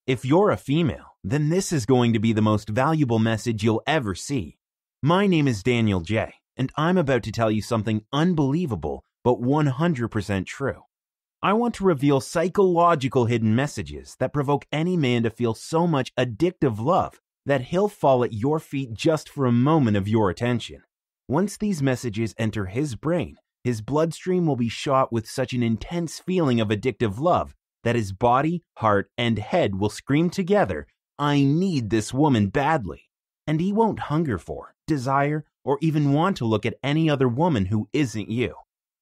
If you're a female, then this is going to be the most valuable message you'll ever see. My name is Daniel J., and I'm about to tell you something unbelievable but 100% true. I want to reveal psychological hidden messages that provoke any man to feel so much addictive love that he'll fall at your feet just for a moment of your attention. Once these messages enter his brain, his bloodstream will be shot with such an intense feeling of addictive love that his body, heart, and head will scream together, "I need this woman badly." And he won't hunger for, desire, or even want to look at any other woman who isn't you.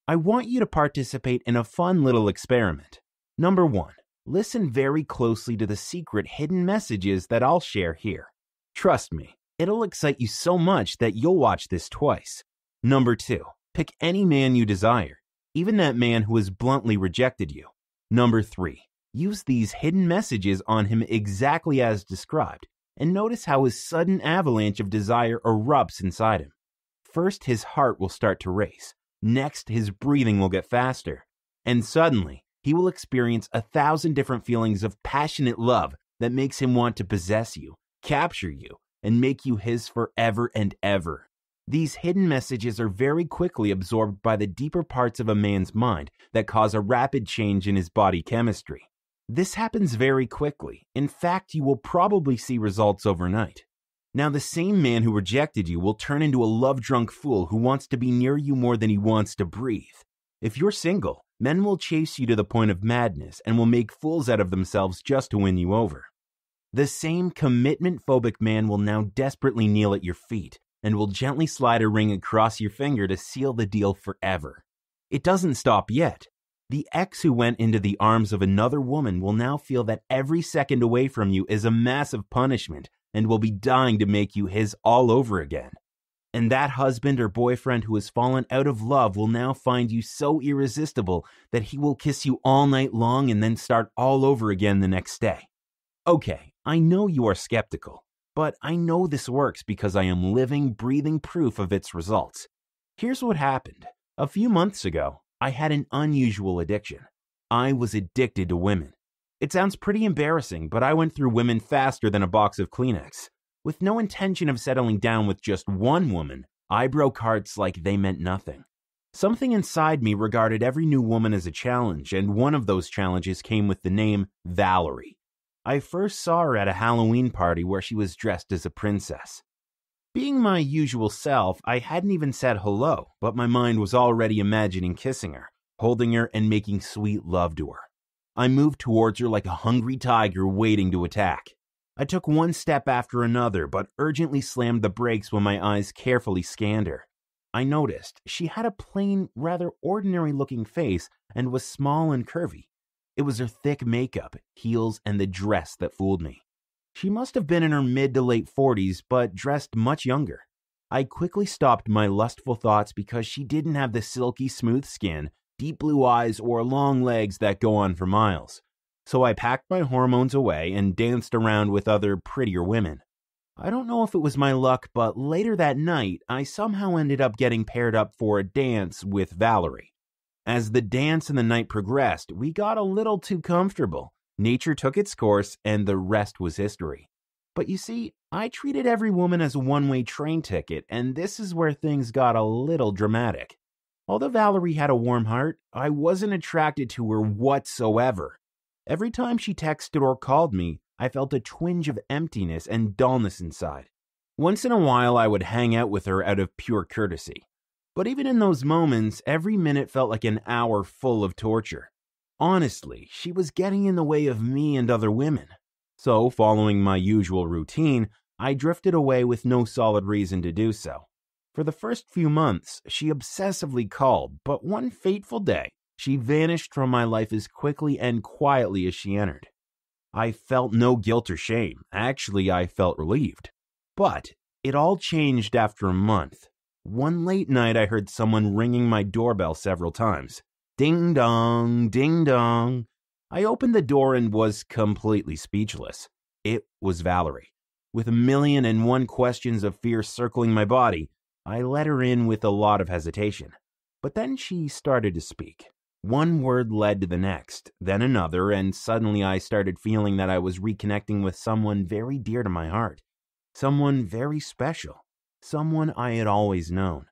I want you to participate in a fun little experiment. Number 1, listen very closely to the secret hidden messages that I'll share here. Trust me, it'll excite you so much that you'll watch this twice. Number 2, pick any man you desire, even that man who has bluntly rejected you. Number 3, use these hidden messages on him exactly as described, and notice how his sudden avalanche of desire erupts inside him. First, his heart will start to race. Next, his breathing will get faster. And suddenly, he will experience 1,000 different feelings of passionate love that makes him want to possess you, capture you, and make you his forever and ever. These hidden messages are very quickly absorbed by the deeper parts of a man's mind that cause a rapid change in his body chemistry. This happens very quickly. In fact, you will probably see results overnight. Now, the same man who rejected you will turn into a love-drunk fool who wants to be near you more than he wants to breathe. If you're single, men will chase you to the point of madness and will make fools out of themselves just to win you over. The same commitment-phobic man will now desperately kneel at your feet and will gently slide a ring across your finger to seal the deal forever. It doesn't stop yet. The ex who went into the arms of another woman will now feel that every second away from you is a massive punishment and will be dying to make you his all over again. And that husband or boyfriend who has fallen out of love will now find you so irresistible that he will kiss you all night long and then start all over again the next day. Okay, I know you are skeptical, but I know this works because I am living, breathing proof of its results. Here's what happened. A few months ago, I had an unusual addiction. I was addicted to women. It sounds pretty embarrassing, but I went through women faster than a box of Kleenex. With no intention of settling down with just one woman, I broke hearts like they meant nothing. Something inside me regarded every new woman as a challenge, and one of those challenges came with the name Valerie. I first saw her at a Halloween party where she was dressed as a princess. Being my usual self, I hadn't even said hello, but my mind was already imagining kissing her, holding her, and making sweet love to her. I moved towards her like a hungry tiger waiting to attack. I took one step after another, but urgently slammed the brakes when my eyes carefully scanned her. I noticed she had a plain, rather ordinary-looking face and was small and curvy. It was her thick makeup, heels, and the dress that fooled me. She must have been in her mid to late 40s, but dressed much younger. I quickly stopped my lustful thoughts because she didn't have the silky smooth skin, deep blue eyes, or long legs that go on for miles. So I packed my hormones away and danced around with other prettier women. I don't know if it was my luck, but later that night, I somehow ended up getting paired up for a dance with Valerie. As the dance and the night progressed, we got a little too comfortable. Nature took its course, and the rest was history. But you see, I treated every woman as a one-way train ticket, and this is where things got a little dramatic. Although Valerie had a warm heart, I wasn't attracted to her whatsoever. Every time she texted or called me, I felt a twinge of emptiness and dullness inside. Once in a while, I would hang out with her out of pure courtesy. But even in those moments, every minute felt like an hour full of torture. Honestly, she was getting in the way of me and other women. So, following my usual routine, I drifted away with no solid reason to do so. For the first few months, she obsessively called, but one fateful day, she vanished from my life as quickly and quietly as she entered. I felt no guilt or shame. Actually, I felt relieved. But it all changed after a month. One late night, I heard someone ringing my doorbell several times. Ding dong, ding dong. I opened the door and was completely speechless. It was Valerie. With 1,000,001 questions of fear circling my body, I let her in with a lot of hesitation. But then she started to speak. One word led to the next, then another, and suddenly I started feeling that I was reconnecting with someone very dear to my heart. Someone very special. Someone I had always known.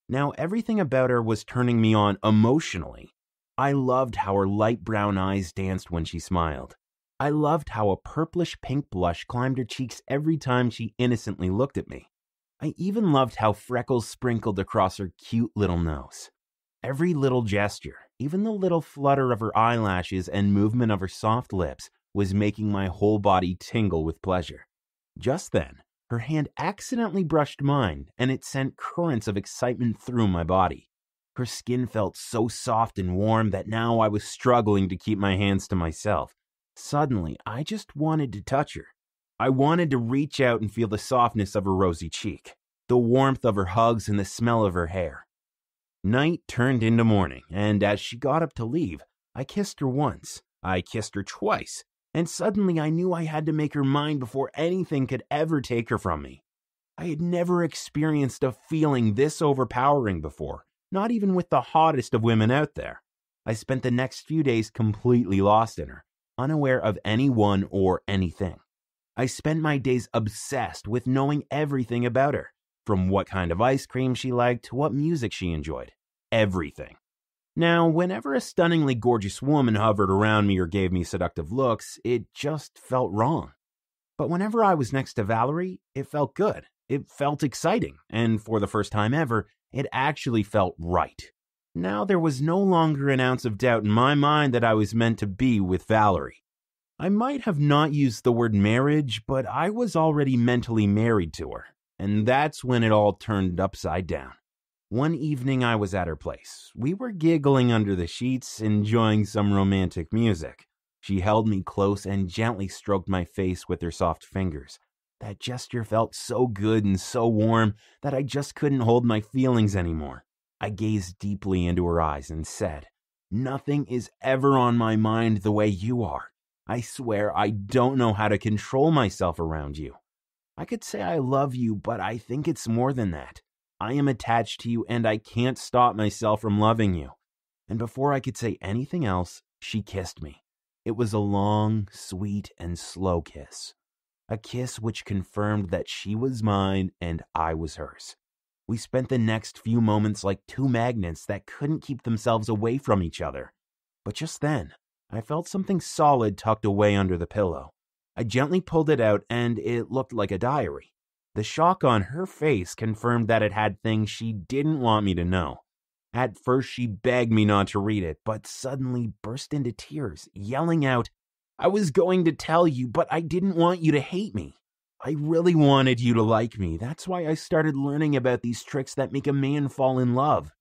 Now everything about her was turning me on emotionally. I loved how her light brown eyes danced when she smiled. I loved how a purplish pink blush climbed her cheeks every time she innocently looked at me. I even loved how freckles sprinkled across her cute little nose. Every little gesture, even the little flutter of her eyelashes and movement of her soft lips, was making my whole body tingle with pleasure. Just then, her hand accidentally brushed mine, and it sent currents of excitement through my body. Her skin felt so soft and warm that now I was struggling to keep my hands to myself. Suddenly, I just wanted to touch her. I wanted to reach out and feel the softness of her rosy cheek, the warmth of her hugs, and the smell of her hair. Night turned into morning, and as she got up to leave, I kissed her once. I kissed her twice, and suddenly I knew I had to make her mine before anything could ever take her from me. I had never experienced a feeling this overpowering before, not even with the hottest of women out there. I spent the next few days completely lost in her, unaware of anyone or anything. I spent my days obsessed with knowing everything about her, from what kind of ice cream she liked to what music she enjoyed. Everything. Now, whenever a stunningly gorgeous woman hovered around me or gave me seductive looks, it just felt wrong. But whenever I was next to Valerie, it felt good. It felt exciting, and for the first time ever, it actually felt right. Now there was no longer an ounce of doubt in my mind that I was meant to be with Valerie. I might have not used the word marriage, but I was already mentally married to her. And that's when it all turned upside down. One evening I was at her place. We were giggling under the sheets, enjoying some romantic music. She held me close and gently stroked my face with her soft fingers. That gesture felt so good and so warm that I just couldn't hold my feelings anymore. I gazed deeply into her eyes and said, "Nothing is ever on my mind the way you are. I swear I don't know how to control myself around you. I could say I love you, but I think it's more than that. I am attached to you and I can't stop myself from loving you." And before I could say anything else, she kissed me. It was a long, sweet, and slow kiss. A kiss which confirmed that she was mine and I was hers. We spent the next few moments like two magnets that couldn't keep themselves away from each other. But just then, I felt something solid tucked away under the pillow. I gently pulled it out and it looked like a diary. The shock on her face confirmed that it had things she didn't want me to know. At first she begged me not to read it, but suddenly burst into tears, yelling out, "I was going to tell you, but I didn't want you to hate me. I really wanted you to like me. That's why I started learning about these tricks that make a man fall in love.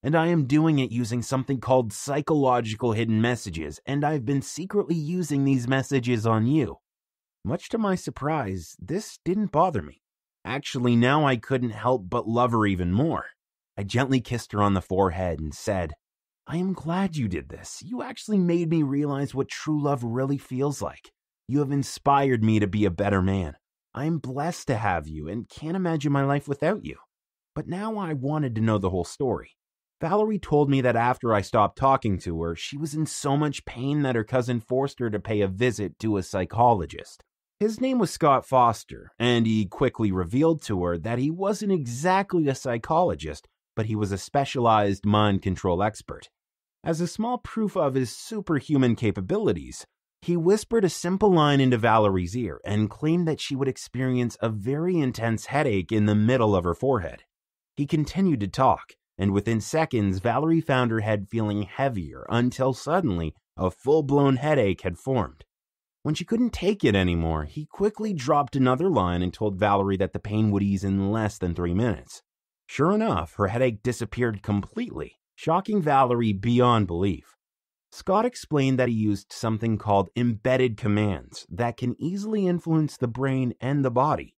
And I am doing it using something called psychological hidden messages, and I've been secretly using these messages on you." Much to my surprise, this didn't bother me. Actually, now I couldn't help but love her even more. I gently kissed her on the forehead and said, "I am glad you did this. You actually made me realize what true love really feels like. You have inspired me to be a better man. I am blessed to have you and can't imagine my life without you." But now I wanted to know the whole story. Valerie told me that after I stopped talking to her, she was in so much pain that her cousin forced her to pay a visit to a psychologist. His name was Scott Foster, and he quickly revealed to her that he wasn't exactly a psychologist, but he was a specialized mind control expert. As a small proof of his superhuman capabilities, he whispered a simple line into Valerie's ear and claimed that she would experience a very intense headache in the middle of her forehead. He continued to talk, and within seconds, Valerie found her head feeling heavier until suddenly a full-blown headache had formed. When she couldn't take it anymore, he quickly dropped another line and told Valerie that the pain would ease in less than 3 minutes. Sure enough, her headache disappeared completely, shocking Valerie beyond belief. Scott explained that he used something called embedded commands that can easily influence the brain and the body.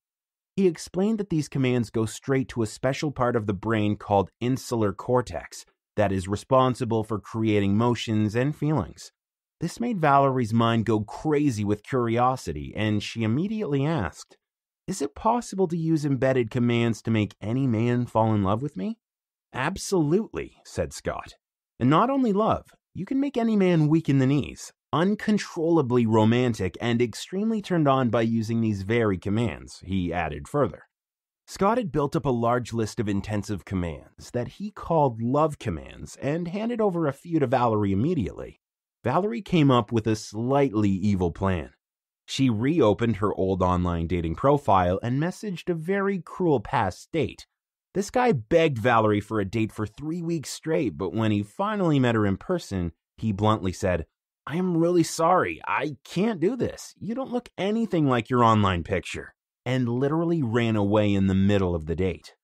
He explained that these commands go straight to a special part of the brain called insular cortex that is responsible for creating motions and feelings. This made Valerie's mind go crazy with curiosity, and she immediately asked, "Is it possible to use embedded commands to make any man fall in love with me?" "Absolutely," said Scott. "And not only love, You can make any man weak in the knees, uncontrollably romantic, and extremely turned on by using these very commands, he added further. Scott had built up a large list of intensive commands that he called love commands and handed over a few to Valerie immediately. Valerie came up with a slightly evil plan. She reopened her old online dating profile and messaged a very cruel past date. This guy begged Valerie for a date for 3 weeks straight, but when he finally met her in person, he bluntly said, "I am really sorry, I can't do this. You don't look anything like your online picture," and literally ran away in the middle of the date.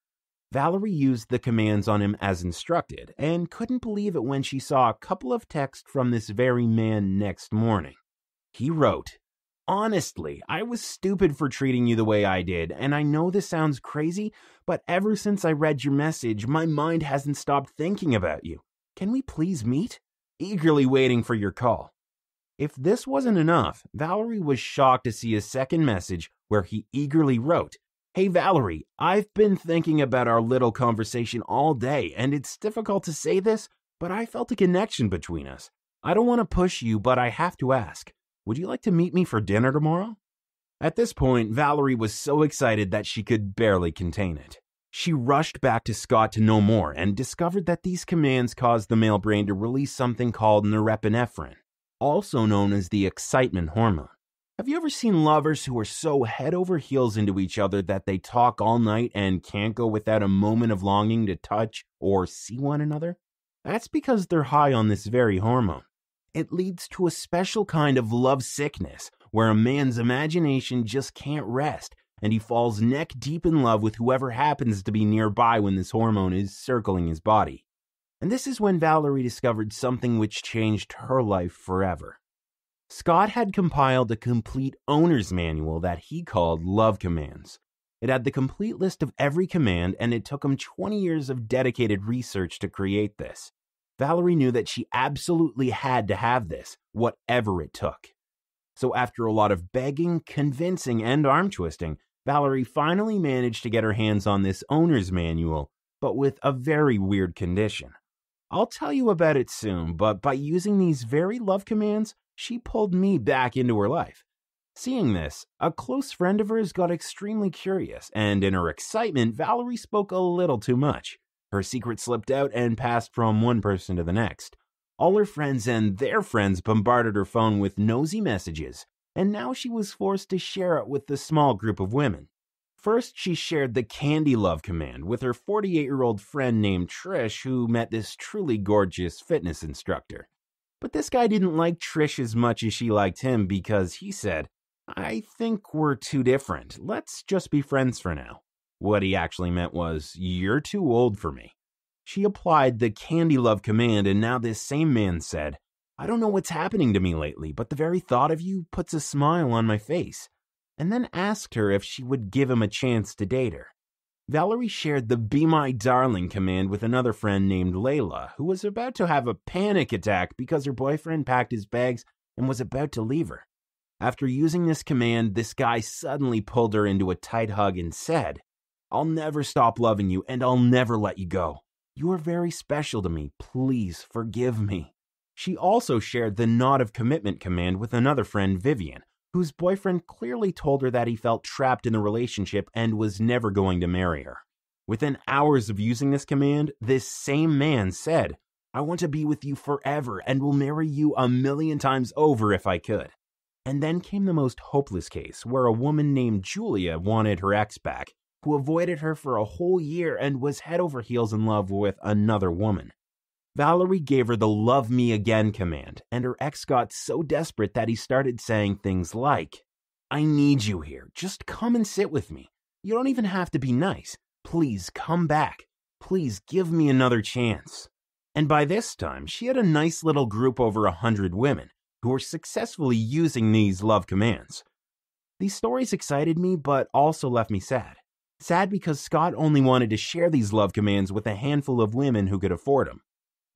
Valerie used the commands on him as instructed and couldn't believe it when she saw a couple of texts from this very man next morning. He wrote, "Honestly, I was stupid for treating you the way I did, and I know this sounds crazy, but ever since I read your message, my mind hasn't stopped thinking about you. Can we please meet? Eagerly waiting for your call." If this wasn't enough, Valerie was shocked to see a second message where he eagerly wrote, "Hey Valerie, I've been thinking about our little conversation all day, and it's difficult to say this, but I felt a connection between us. I don't want to push you, but I have to ask. Would you like to meet me for dinner tomorrow?" At this point, Valerie was so excited that she could barely contain it. She rushed back to Scott to know more and discovered that these commands caused the male brain to release something called norepinephrine, also known as the excitement hormone. Have you ever seen lovers who are so head over heels into each other that they talk all night and can't go without a moment of longing to touch or see one another? That's because they're high on this very hormone. It leads to a special kind of love sickness where a man's imagination just can't rest and he falls neck deep in love with whoever happens to be nearby when this hormone is circling his body. And this is when Valerie discovered something which changed her life forever. Scott had compiled a complete owner's manual that he called Love Commands. It had the complete list of every command, and it took him 20 years of dedicated research to create this. Valerie knew that she absolutely had to have this, whatever it took. So after a lot of begging, convincing, and arm twisting, Valerie finally managed to get her hands on this owner's manual, but with a very weird condition. I'll tell you about it soon, but by using these very love commands, she pulled me back into her life. Seeing this, a close friend of hers got extremely curious, and in her excitement, Valerie spoke a little too much. Her secret slipped out and passed from one person to the next. All her friends and their friends bombarded her phone with nosy messages, and now she was forced to share it with the small group of women. First, she shared the candy love command with her 48-year-old friend named Trish, who met this truly gorgeous fitness instructor. But this guy didn't like Trish as much as she liked him because he said, "I think we're too different. Let's just be friends for now." What he actually meant was, "You're too old for me." She applied the candy love command, and now this same man said, "I don't know what's happening to me lately, but the very thought of you puts a smile on my face," and then asked her if she would give him a chance to date her. Valerie shared the Be My Darling command with another friend named Layla, who was about to have a panic attack because her boyfriend packed his bags and was about to leave her. After using this command, this guy suddenly pulled her into a tight hug and said, "I'll never stop loving you and I'll never let you go. You are very special to me. Please forgive me." She also shared the Knot of Commitment command with another friend, Vivian, whose boyfriend clearly told her that he felt trapped in the relationship and was never going to marry her. Within hours of using this command, this same man said, "I want to be with you forever and will marry you 1,000,000 times over if I could." And then came the most hopeless case, where a woman named Julia wanted her ex back, who avoided her for a whole year and was head over heels in love with another woman. Valerie gave her the Love Me Again command, and her ex got so desperate that he started saying things like, "I need you here. Just come and sit with me. You don't even have to be nice. Please come back. Please give me another chance." And by this time, she had a nice little group over 100 women who were successfully using these love commands. These stories excited me, but also left me sad. Sad because Scott only wanted to share these love commands with a handful of women who could afford them.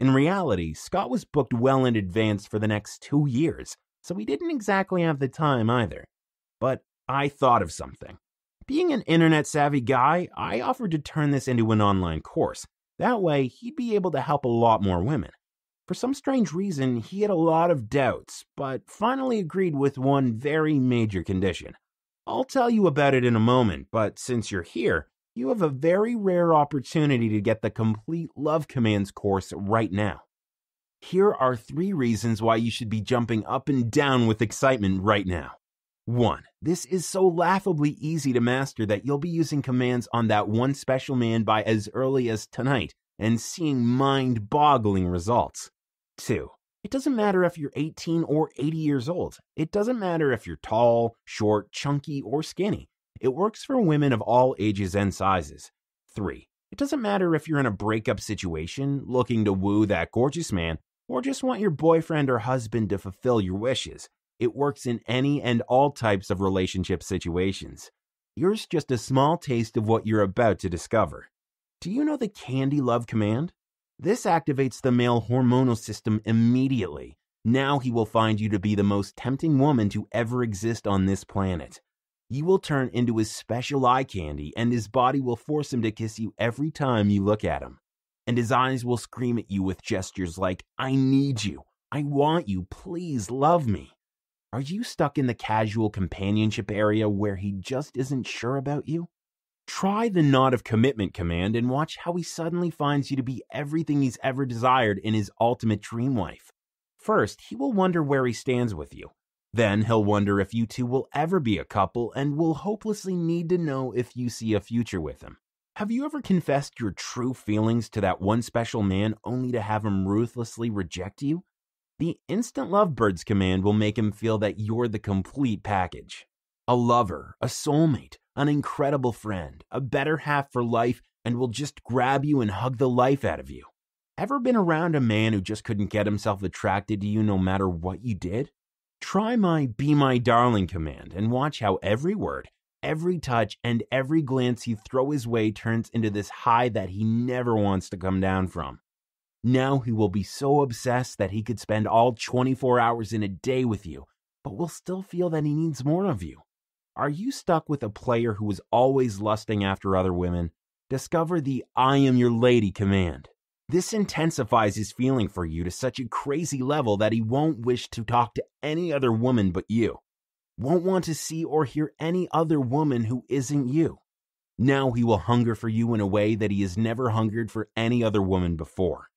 In reality, Scott was booked well in advance for the next 2 years, so he didn't exactly have the time either. But I thought of something. Being an internet-savvy guy, I offered to turn this into an online course. That way, he'd be able to help a lot more women. For some strange reason, he had a lot of doubts, but finally agreed with one very major condition. I'll tell you about it in a moment, but since you're here, you have a very rare opportunity to get the complete Love Commands course right now. Here are 3 reasons why you should be jumping up and down with excitement right now. 1. This is so laughably easy to master that you'll be using commands on that one special man by as early as tonight and seeing mind-boggling results. 2. It doesn't matter if you're 18 or 80 years old. It doesn't matter if you're tall, short, chunky, or skinny. It works for women of all ages and sizes. 3. It doesn't matter if you're in a breakup situation, looking to woo that gorgeous man, or just want your boyfriend or husband to fulfill your wishes. It works in any and all types of relationship situations. Here's just a small taste of what you're about to discover. Do you know the Candy Love command? This activates the male hormonal system immediately. Now he will find you to be the most tempting woman to ever exist on this planet. You will turn into his special eye candy, and his body will force him to kiss you every time you look at him. And his eyes will scream at you with gestures like, "I need you. I want you. Please love me." Are you stuck in the casual companionship area where he just isn't sure about you? Try the Knot of Commitment command and watch how he suddenly finds you to be everything he's ever desired in his ultimate dream wife. First, he will wonder where he stands with you. Then he'll wonder if you two will ever be a couple and will hopelessly need to know if you see a future with him. Have you ever confessed your true feelings to that one special man only to have him ruthlessly reject you? The Instant Lovebirds command will make him feel that you're the complete package. A lover, a soulmate, an incredible friend, a better half for life, and will just grab you and hug the life out of you. Ever been around a man who just couldn't get himself attracted to you no matter what you did? Try my Be My Darling command and watch how every word, every touch, and every glance you throw his way turns into this high that he never wants to come down from. Now he will be so obsessed that he could spend all 24 hours in a day with you, but will still feel that he needs more of you. Are you stuck with a player who is always lusting after other women? Discover the I Am Your Lady command. This intensifies his feeling for you to such a crazy level that he won't wish to talk to any other woman but you. Won't want to see or hear any other woman who isn't you. Now he will hunger for you in a way that he has never hungered for any other woman before.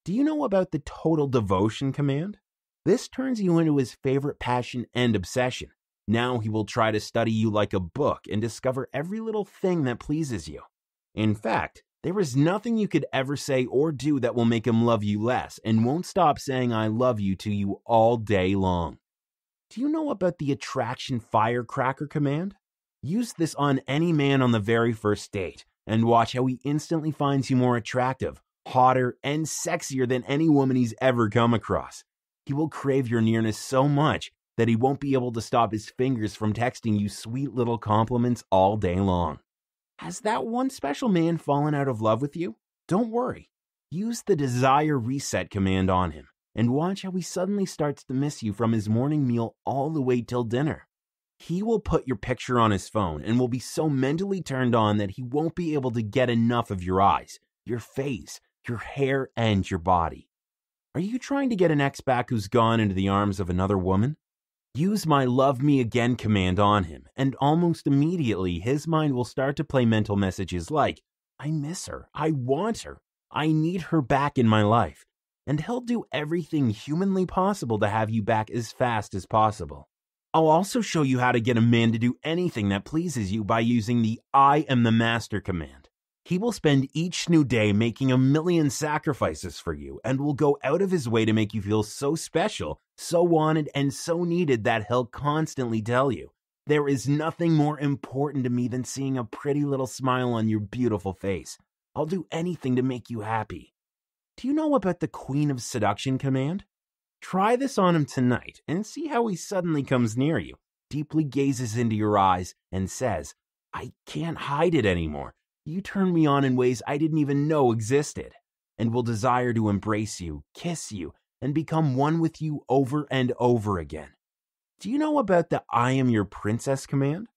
Do you know about the Total Devotion command? This turns you into his favorite passion and obsession. Now he will try to study you like a book and discover every little thing that pleases you. In fact, there is nothing you could ever say or do that will make him love you less and won't stop saying I love you to you all day long. Do you know about the Attraction Firecracker command? Use this on any man on the very first date and watch how he instantly finds you more attractive, hotter, and sexier than any woman he's ever come across. He will crave your nearness so much that he won't be able to stop his fingers from texting you sweet little compliments all day long. Has that one special man fallen out of love with you? Don't worry. Use the Desire Reset command on him and watch how he suddenly starts to miss you from his morning meal all the way till dinner. He will put your picture on his phone and will be so mentally turned on that he won't be able to get enough of your eyes, your face, your hair, and your body. Are you trying to get an ex back who's gone into the arms of another woman? Use my Love Me Again command on him, and almost immediately his mind will start to play mental messages like, I miss her, I want her, I need her back in my life, and he'll do everything humanly possible to have you back as fast as possible. I'll also show you how to get a man to do anything that pleases you by using the I Am the Master command. He will spend each new day making 1,000,000 sacrifices for you and will go out of his way to make you feel so special, so wanted, and so needed that he'll constantly tell you, there is nothing more important to me than seeing a pretty little smile on your beautiful face. I'll do anything to make you happy. Do you know about the Queen of Seduction command? Try this on him tonight and see how he suddenly comes near you, deeply gazes into your eyes, and says, I can't hide it anymore. You turn me on in ways I didn't even know existed, and will desire to embrace you, kiss you, and become one with you over and over again. Do you know about the I Am Your Princess command?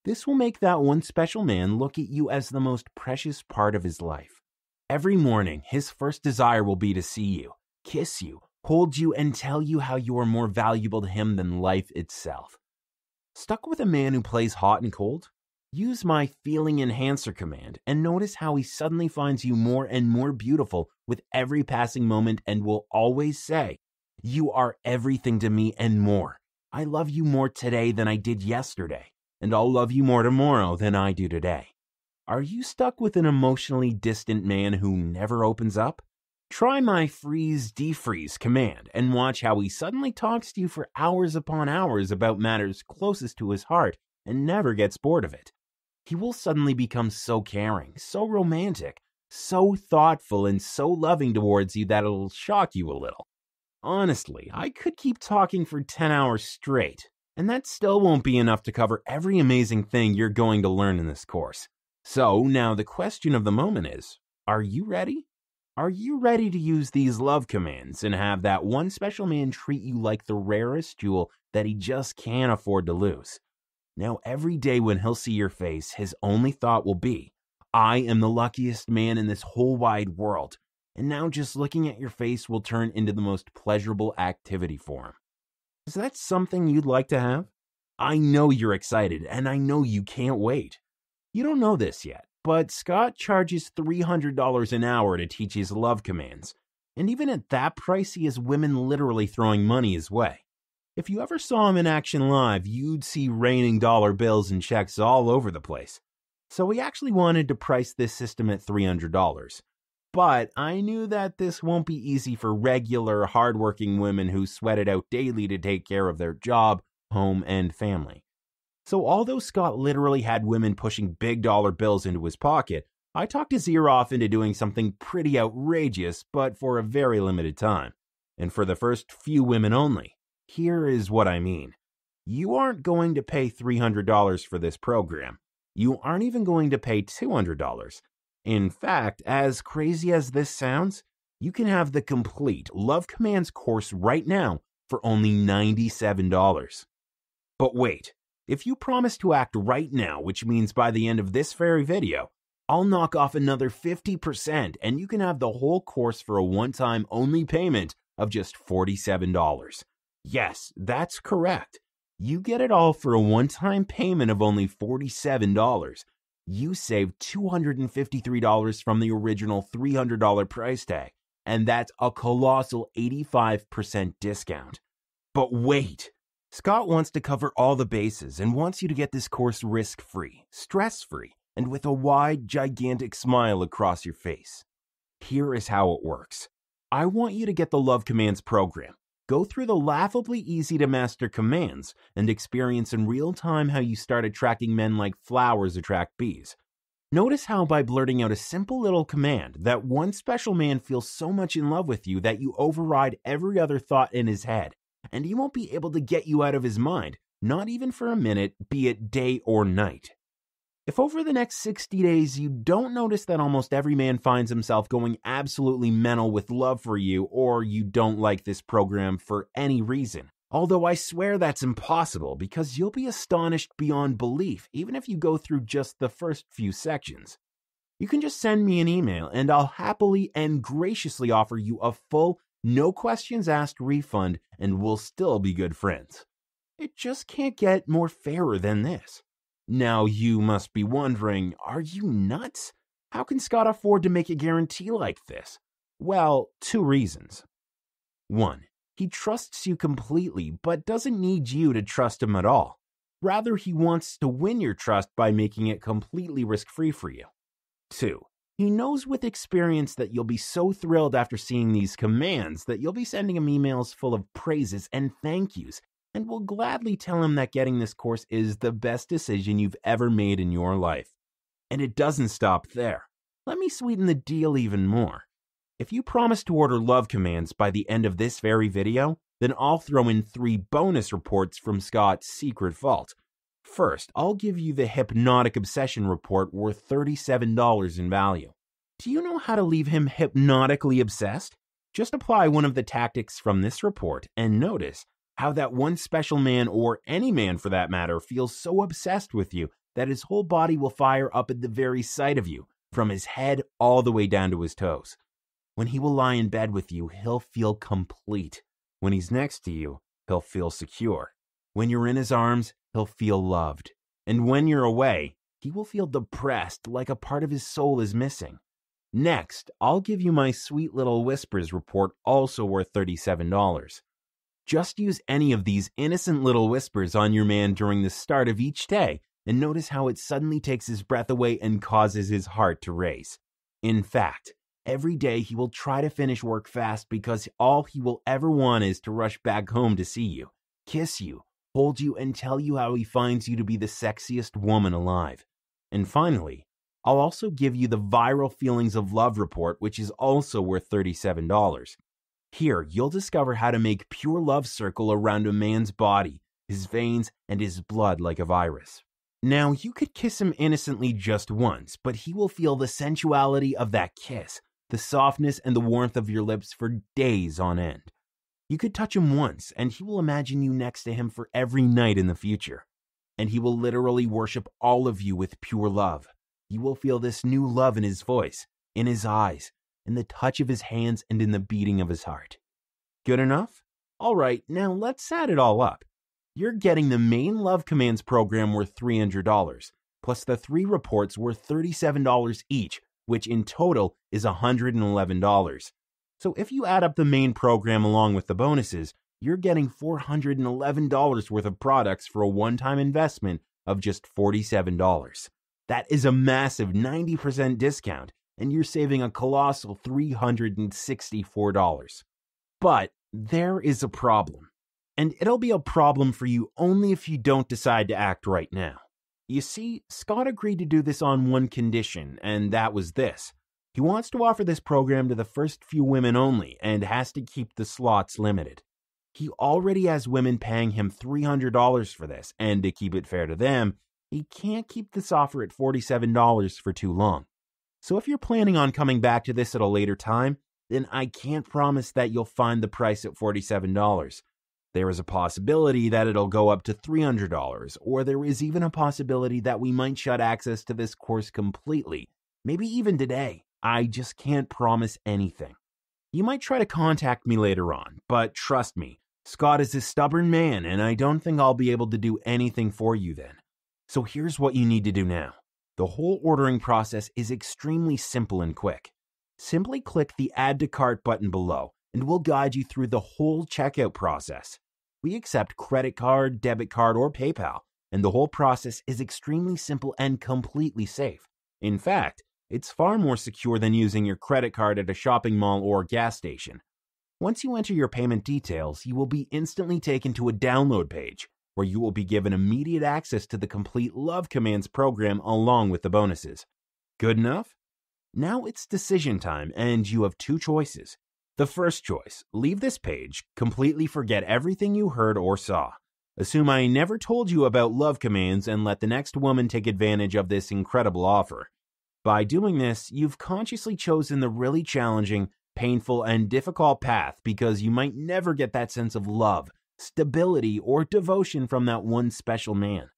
This will make that one special man look at you as the most precious part of his life. Every morning, his first desire will be to see you, kiss you, hold you, and tell you how you are more valuable to him than life itself. Stuck with a man who plays hot and cold? Use my feeling enhancer command and notice how he suddenly finds you more and more beautiful with every passing moment and will always say, "You are everything to me and more. I love you more today than I did yesterday, and I'll love you more tomorrow than I do today." Are you stuck with an emotionally distant man who never opens up? Try my freeze defreeze command and watch how he suddenly talks to you for hours upon hours about matters closest to his heart and never gets bored of it. He will suddenly become so caring, so romantic, so thoughtful, and so loving towards you that it'll shock you a little. Honestly, I could keep talking for 10 hours straight, and that still won't be enough to cover every amazing thing you're going to learn in this course. So now the question of the moment is, are you ready? Are you ready to use these love commands and have that one special man treat you like the rarest jewel that he just can't afford to lose? Now, every day when he'll see your face, his only thought will be, "I am the luckiest man in this whole wide world." And now just looking at your face will turn into the most pleasurable activity for him. Is that something you'd like to have? I know you're excited, and I know you can't wait. You don't know this yet, but Scott charges $300 an hour to teach his love commands. And even at that price, he has women literally throwing money his way. If you ever saw him in action live, you'd see raining dollar bills and checks all over the place. So we actually wanted to price this system at $300. But I knew that this won't be easy for regular, hardworking women who sweat it out daily to take care of their job, home, and family. So although Scott literally had women pushing big dollar bills into his pocket, I talked his ear off into doing something pretty outrageous, but for a very limited time. And for the first few women only. Here is what I mean. You aren't going to pay $300 for this program. You aren't even going to pay $200. In fact, as crazy as this sounds, you can have the complete Love Commands course right now for only $97. But wait, if you promise to act right now, which means by the end of this very video, I'll knock off another 50% and you can have the whole course for a one-time only payment of just $47. Yes, that's correct. You get it all for a one-time payment of only $47. You save $253 from the original $300 price tag, and that's a colossal 85% discount. But wait, Scott wants to cover all the bases and wants you to get this course risk-free, stress-free, and with a wide, gigantic smile across your face. Here is how it works. I want you to get the Love Commands program. Go through the laughably easy to master commands and experience in real time how you start attracting men like flowers attract bees. Notice how by blurting out a simple little command, that one special man feels so much in love with you that you override every other thought in his head, and he won't be able to get you out of his mind, not even for a minute, be it day or night. If over the next 60 days you don't notice that almost every man finds himself going absolutely mental with love for you, or you don't like this program for any reason, although I swear that's impossible because you'll be astonished beyond belief even if you go through just the first few sections, you can just send me an email and I'll happily and graciously offer you a full, no questions asked refund and we'll still be good friends. It just can't get more fairer than this. Now you must be wondering, are you nuts? How can Scott afford to make a guarantee like this? Well, 2 reasons. 1. He trusts you completely, but doesn't need you to trust him at all. Rather, he wants to win your trust by making it completely risk-free for you. 2. He knows with experience that you'll be so thrilled after seeing these commands that you'll be sending him emails full of praises and thank yous, and will gladly tell him that getting this course is the best decision you've ever made in your life. And it doesn't stop there. Let me sweeten the deal even more. If you promise to order Love Commands by the end of this very video, then I'll throw in 3 bonus reports from Scott's secret vault. First, I'll give you the Hypnotic Obsession report worth $37 in value. Do you know how to leave him hypnotically obsessed? Just apply one of the tactics from this report and notice how that one special man, or any man for that matter, feels so obsessed with you that his whole body will fire up at the very sight of you, from his head all the way down to his toes. When he will lie in bed with you, he'll feel complete. When he's next to you, he'll feel secure. When you're in his arms, he'll feel loved. And when you're away, he will feel depressed, like a part of his soul is missing. Next, I'll give you my sweet little whispers report, also worth $37. Just use any of these innocent little whispers on your man during the start of each day, and notice how it suddenly takes his breath away and causes his heart to race. In fact, every day he will try to finish work fast because all he will ever want is to rush back home to see you, kiss you, hold you, and tell you how he finds you to be the sexiest woman alive. And finally, I'll also give you the viral feelings of love report, which is also worth $37. Here, you'll discover how to make pure love circle around a man's body, his veins, and his blood like a virus. Now, you could kiss him innocently just once, but he will feel the sensuality of that kiss, the softness and the warmth of your lips for days on end. You could touch him once, and he will imagine you next to him for every night in the future. And he will literally worship all of you with pure love. You will feel this new love in his voice, in his eyes, in the touch of his hands, and in the beating of his heart. Good enough? All right, now let's add it all up. You're getting the main Love Commands program worth $300, plus the 3 reports worth $37 each, which in total is $111. So if you add up the main program along with the bonuses, you're getting $411 worth of products for a one-time investment of just $47. That is a massive 90% discount, and you're saving a colossal $364. But there is a problem. And it'll be a problem for you only if you don't decide to act right now. You see, Scott agreed to do this on one condition, and that was this. He wants to offer this program to the first few women only, and has to keep the slots limited. He already has women paying him $300 for this, and to keep it fair to them, he can't keep this offer at $47 for too long. So if you're planning on coming back to this at a later time, then I can't promise that you'll find the price at $47. There is a possibility that it'll go up to $300, or there is even a possibility that we might shut access to this course completely, maybe even today. I just can't promise anything. You might try to contact me later on, but trust me, Scott is a stubborn man, and I don't think I'll be able to do anything for you then. So here's what you need to do now. The whole ordering process is extremely simple and quick. Simply click the Add to Cart button below, and we'll guide you through the whole checkout process. We accept credit card, debit card, or PayPal, and the whole process is extremely simple and completely safe. In fact, it's far more secure than using your credit card at a shopping mall or gas station. Once you enter your payment details, you will be instantly taken to a download page, where you will be given immediate access to the complete Love Commands program along with the bonuses. Good enough? Now it's decision time, and you have 2 choices. The first choice, leave this page, completely forget everything you heard or saw. Assume I never told you about Love Commands and let the next woman take advantage of this incredible offer. By doing this, you've consciously chosen the really challenging, painful, and difficult path because you might never get that sense of love, stability, or devotion from that one special man.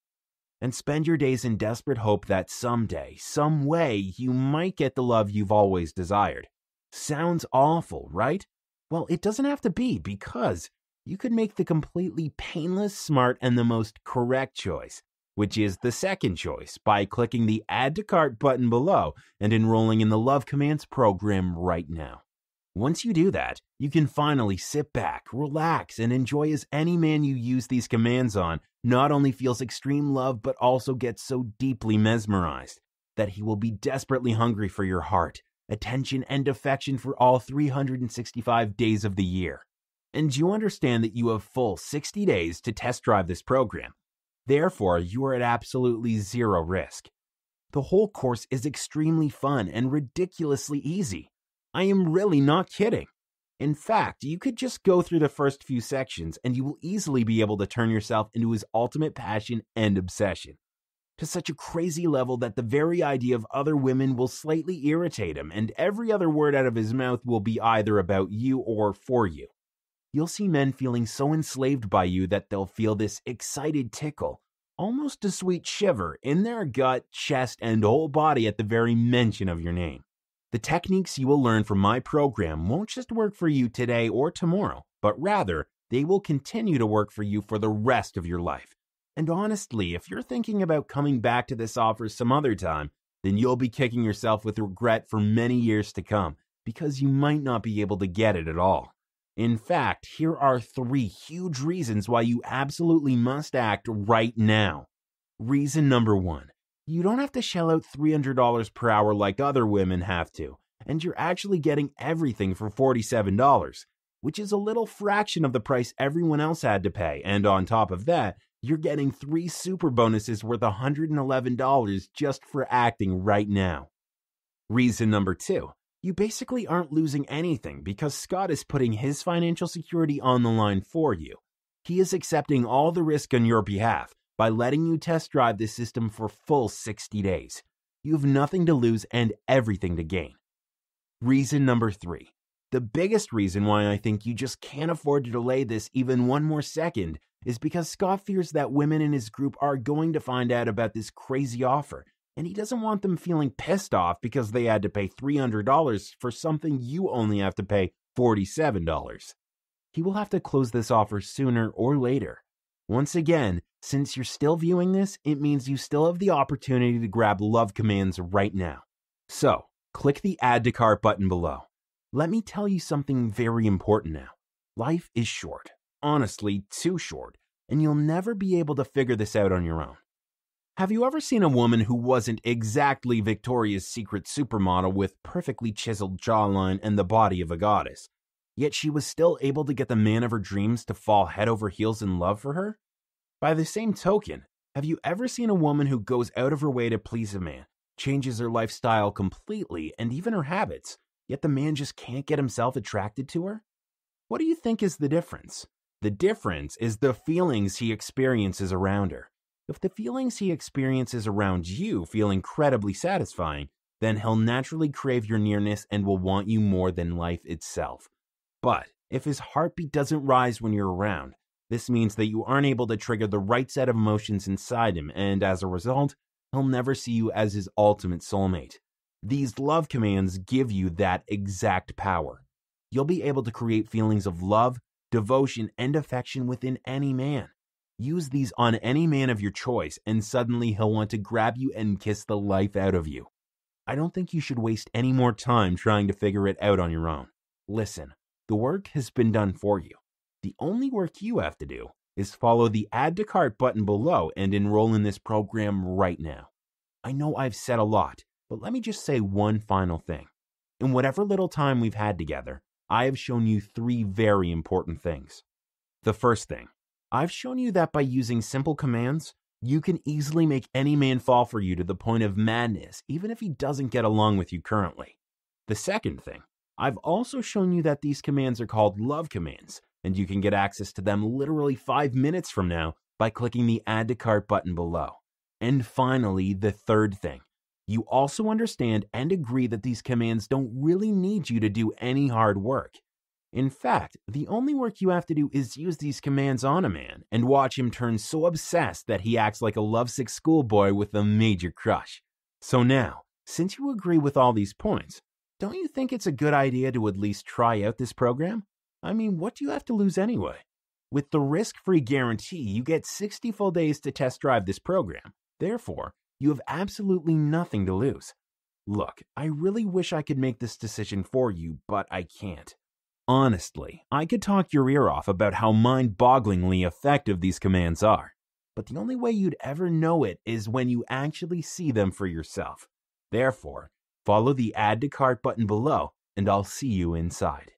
And spend your days in desperate hope that someday, some way, you might get the love you've always desired. Sounds awful, right? Well, it doesn't have to be, because you could make the completely painless, smart, and the most correct choice, which is the second choice, by clicking the Add to Cart button below and enrolling in the Love Commands program right now. Once you do that, you can finally sit back, relax, and enjoy as any man you use these commands on not only feels extreme love, but also gets so deeply mesmerized that he will be desperately hungry for your heart, attention, and affection for all 365 days of the year. And you understand that you have full 60 days to test drive this program. Therefore, you are at absolutely zero risk. The whole course is extremely fun and ridiculously easy. I am really not kidding. In fact, you could just go through the first few sections and you will easily be able to turn yourself into his ultimate passion and obsession. To such a crazy level that the very idea of other women will slightly irritate him, and every other word out of his mouth will be either about you or for you. You'll see men feeling so enslaved by you that they'll feel this excited tickle, almost a sweet shiver, in their gut, chest, and whole body at the very mention of your name. The techniques you will learn from my program won't just work for you today or tomorrow, but rather, they will continue to work for you for the rest of your life. And honestly, if you're thinking about coming back to this offer some other time, then you'll be kicking yourself with regret for many years to come, because you might not be able to get it at all. In fact, here are 3 huge reasons why you absolutely must act right now. Reason number 1. You don't have to shell out $300 per hour like other women have to, and you're actually getting everything for $47, which is a little fraction of the price everyone else had to pay, and on top of that, you're getting 3 super bonuses worth $111 just for acting right now. Reason number 2. You basically aren't losing anything because Scott is putting his financial security on the line for you. He is accepting all the risk on your behalf by letting you test drive this system for full 60 days. You have nothing to lose and everything to gain. Reason number 3. The biggest reason why I think you just can't afford to delay this even one more second is because Scott fears that women in his group are going to find out about this crazy offer, and he doesn't want them feeling pissed off because they had to pay $300 for something you only have to pay $47. He will have to close this offer sooner or later. Once again, since you're still viewing this, it means you still have the opportunity to grab love commands right now. So, click the Add to Cart button below. Let me tell you something very important now. Life is short, honestly, too short, and you'll never be able to figure this out on your own. Have you ever seen a woman who wasn't exactly Victoria's Secret supermodel with perfectly chiseled jawline and the body of a goddess, yet she was still able to get the man of her dreams to fall head over heels in love for her? By the same token, have you ever seen a woman who goes out of her way to please a man, changes her lifestyle completely and even her habits, yet the man just can't get himself attracted to her? What do you think is the difference? The difference is the feelings he experiences around her. If the feelings he experiences around you feel incredibly satisfying, then he'll naturally crave your nearness and will want you more than life itself. But if his heartbeat doesn't rise when you're around, this means that you aren't able to trigger the right set of emotions inside him, and as a result, he'll never see you as his ultimate soulmate. These love commands give you that exact power. You'll be able to create feelings of love, devotion, and affection within any man. Use these on any man of your choice, and suddenly he'll want to grab you and kiss the life out of you. I don't think you should waste any more time trying to figure it out on your own. Listen, the work has been done for you. The only work you have to do is follow the Add to Cart button below and enroll in this program right now. I know I've said a lot, but let me just say one final thing. In whatever little time we've had together, I have shown you 3 very important things. The first thing, I've shown you that by using simple commands, you can easily make any man fall for you to the point of madness, even if he doesn't get along with you currently. The second thing, I've also shown you that these commands are called love commands, and you can get access to them literally 5 minutes from now by clicking the Add to Cart button below. And finally, the third thing, you also understand and agree that these commands don't really need you to do any hard work. In fact, the only work you have to do is use these commands on a man and watch him turn so obsessed that he acts like a lovesick schoolboy with a major crush. So now, since you agree with all these points, don't you think it's a good idea to at least try out this program? I mean, what do you have to lose anyway? With the risk-free guarantee, you get 60 full days to test drive this program. Therefore, you have absolutely nothing to lose. Look, I really wish I could make this decision for you, but I can't. Honestly, I could talk your ear off about how mind-bogglingly effective these commands are, but the only way you'd ever know it is when you actually see them for yourself. Therefore, follow the Add to Cart button below, and I'll see you inside.